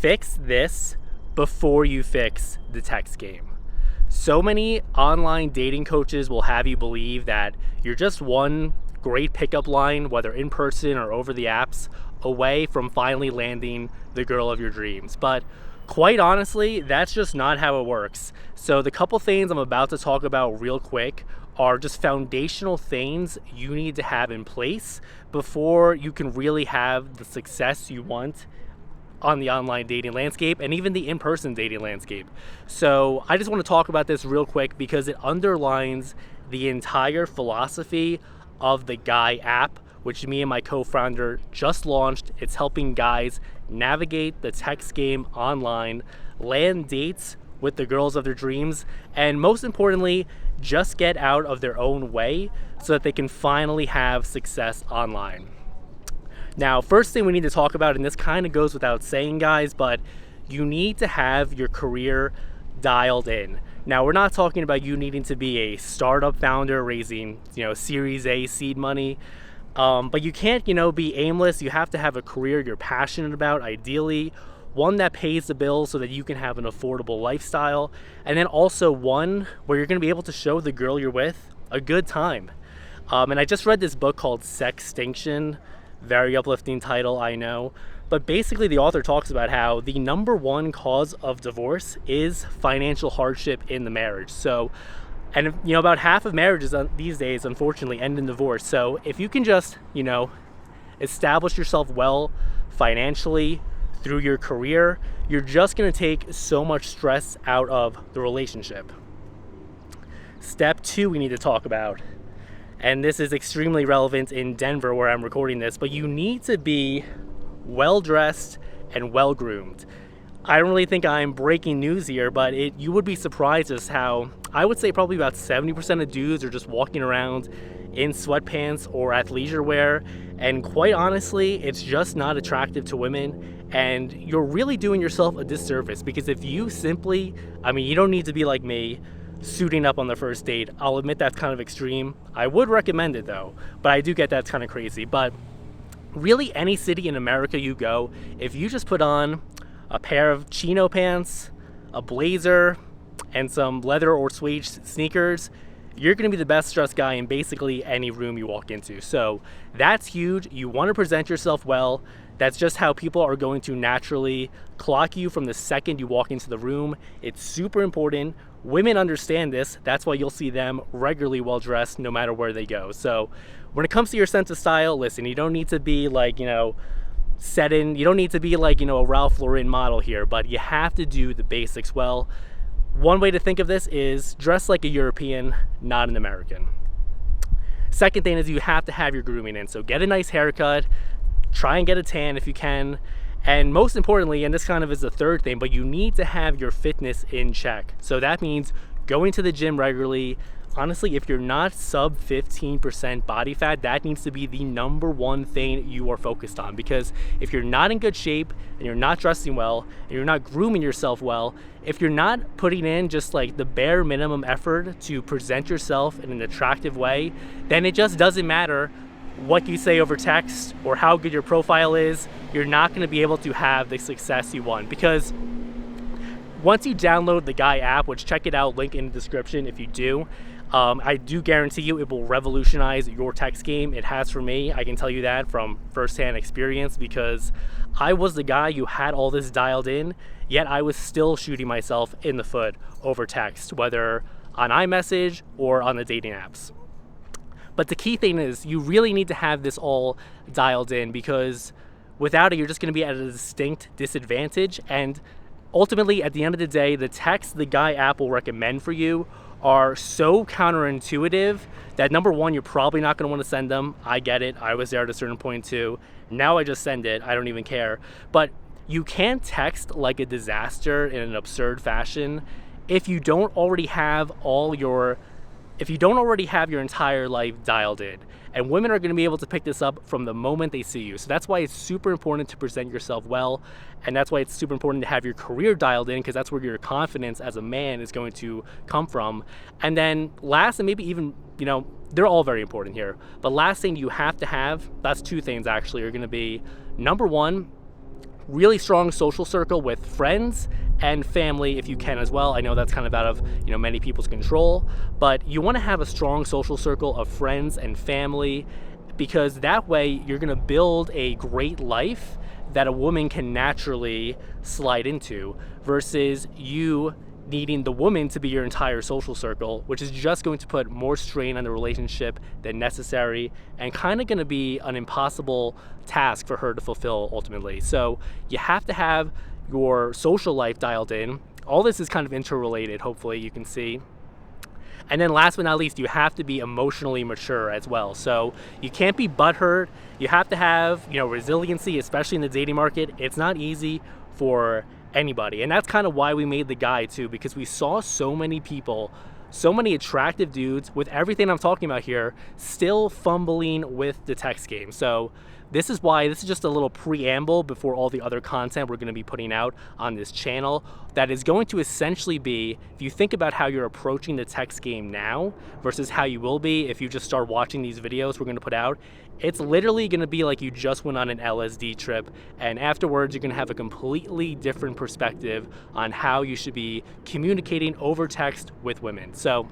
Fix this before you fix the text game. So many online dating coaches will have you believe that you're just one great pickup line, whether in person or over the apps, away from finally landing the girl of your dreams. But quite honestly, that's just not how it works. So the couple things I'm about to talk about real quick are just foundational things you need to have in place before you can really have the success you want on the online dating landscape and even the in-person dating landscape. So I just want to talk about this real quick because it underlines the entire philosophy of the Guy app, which me and my co-founder just launched. It's helping guys navigate the text game online, land dates with the girls of their dreams, and most importantly, just get out of their own way so that they can finally have success online. Now, first thing we need to talk about, and this kind of goes without saying, guys, but you need to have your career dialed in. Now, we're not talking about you needing to be a startup founder raising, Series A seed money, but you can't, be aimless. You have to have a career you're passionate about, ideally, one that pays the bills so that you can have an affordable lifestyle, and then also one where you're going to be able to show the girl you're with a good time. And I just read this book called Sextinction. Very uplifting title, I know. But basically the author talks about how the number one cause of divorce is financial hardship in the marriage. So, and about half of marriages these days, unfortunately, end in divorce. So if you can just, establish yourself well financially through your career, you're just going to take so much stress out of the relationship. Step 2 we need to talk about, and this is extremely relevant in Denver where I'm recording this, but you need to be well-dressed and well-groomed. I don't really think I'm breaking news here, but you would be surprised as how I would say probably about 70% of dudes are just walking around in sweatpants or athleisure wear, and quite honestly, it's just not attractive to women, and you're really doing yourself a disservice because if you simply, you don't need to be like me, suiting up on the first date. I'll admit that's kind of extreme. I would recommend it though, but I do get that's kind of crazy. But really any city in America you go, if you just put on a pair of chino pants, a blazer, and some leather or suede sneakers, you're going to be the best dressed guy in basically any room you walk into. So that's huge. You want to present yourself well. That's just how people are going to naturally clock you from the second you walk into the room. It's super important. Women understand this. That's why you'll see them regularly well dressed no matter where they go. So when it comes to your sense of style, listen, you don't need to be like, you don't need to be like, a Ralph Lauren model here, but you have to do the basics well. One way to think of this is dress like a European, not an American. Second thing is you have to have your grooming in. So get a nice haircut, try and get a tan if you can. And most importantly, and this kind of is the third thing, but you need to have your fitness in check. So that means going to the gym regularly. Honestly, if you're not sub 15% body fat, that needs to be the number one thing you are focused on. Because if you're not in good shape and you're not dressing well and you're not grooming yourself well, if you're not putting in just like the bare minimum effort to present yourself in an attractive way, then it just doesn't matter what you say over text or how good your profile is. You're not going to be able to have the success you want, because once you download the Guy app, which check it out, link in the description if you do, I do guarantee you it will revolutionize your text game. It has for me. I can tell you that from firsthand experience, because I was the guy who had all this dialed in, yet I was still shooting myself in the foot over text, whether on iMessage or on the dating apps. But the key thing is you really need to have this all dialed in, because without it, you're just going to be at a distinct disadvantage. And ultimately, at the end of the day, the texts the Guy app will recommend for you are so counterintuitive that number one, you're probably not going to want to send them. I get it. I was there at a certain point too. Now I just send it. I don't even care. But you can't text like a disaster in an absurd fashion if you don't already have your entire life dialed in. And women are going to be able to pick this up from the moment they see you. So that's why it's super important to present yourself well. And that's why it's super important to have your career dialed in, because that's where your confidence as a man is going to come from. And then last, and maybe even, they're all very important here. But last thing you have to have, that's two things actually, are going to be, number one, really strong social circle with friends and family if you can as well. I know that's kind of out of many people's control, but you want to have a strong social circle of friends and family, because that way you're going to build a great life that a woman can naturally slide into, versus you needing the woman to be your entire social circle, which is just going to put more strain on the relationship than necessary, and kind of going to be an impossible task for her to fulfill ultimately. So you have to have your social life dialed in. All this is kind of interrelated, hopefully you can see. And then last but not least, you have to be emotionally mature as well. So you can't be butthurt. You have to have, resiliency, especially in the dating market. It's not easy for anybody. And that's kind of why we made the guide too, because we saw so many people, so many attractive dudes with everything I'm talking about here, still fumbling with the text game. So this is just a little preamble before all the other content we're going to be putting out on this channel. That is going to essentially be, if you think about how you're approaching the text game now versus how you will be if you just start watching these videos we're going to put out, it's literally going to be like you just went on an LSD trip, and afterwards you're going to have a completely different perspective on how you should be communicating over text with women. So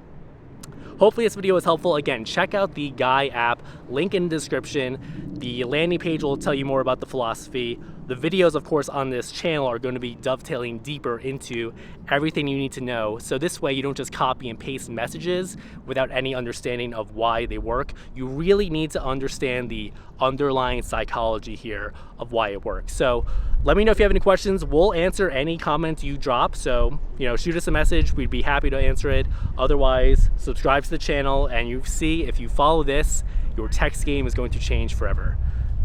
hopefully this video was helpful. Again, check out the Guy app, link in the description. The landing page will tell you more about the philosophy. The videos, of course, on this channel are going to be dovetailing deeper into everything you need to know. So this way you don't just copy and paste messages without any understanding of why they work. You really need to understand the underlying psychology here of why it works. So let me know if you have any questions. We'll answer any comments you drop. So, shoot us a message. We'd be happy to answer it. Otherwise, subscribe to the channel, and you see, if you follow this, your text game is going to change forever.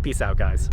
Peace out, guys.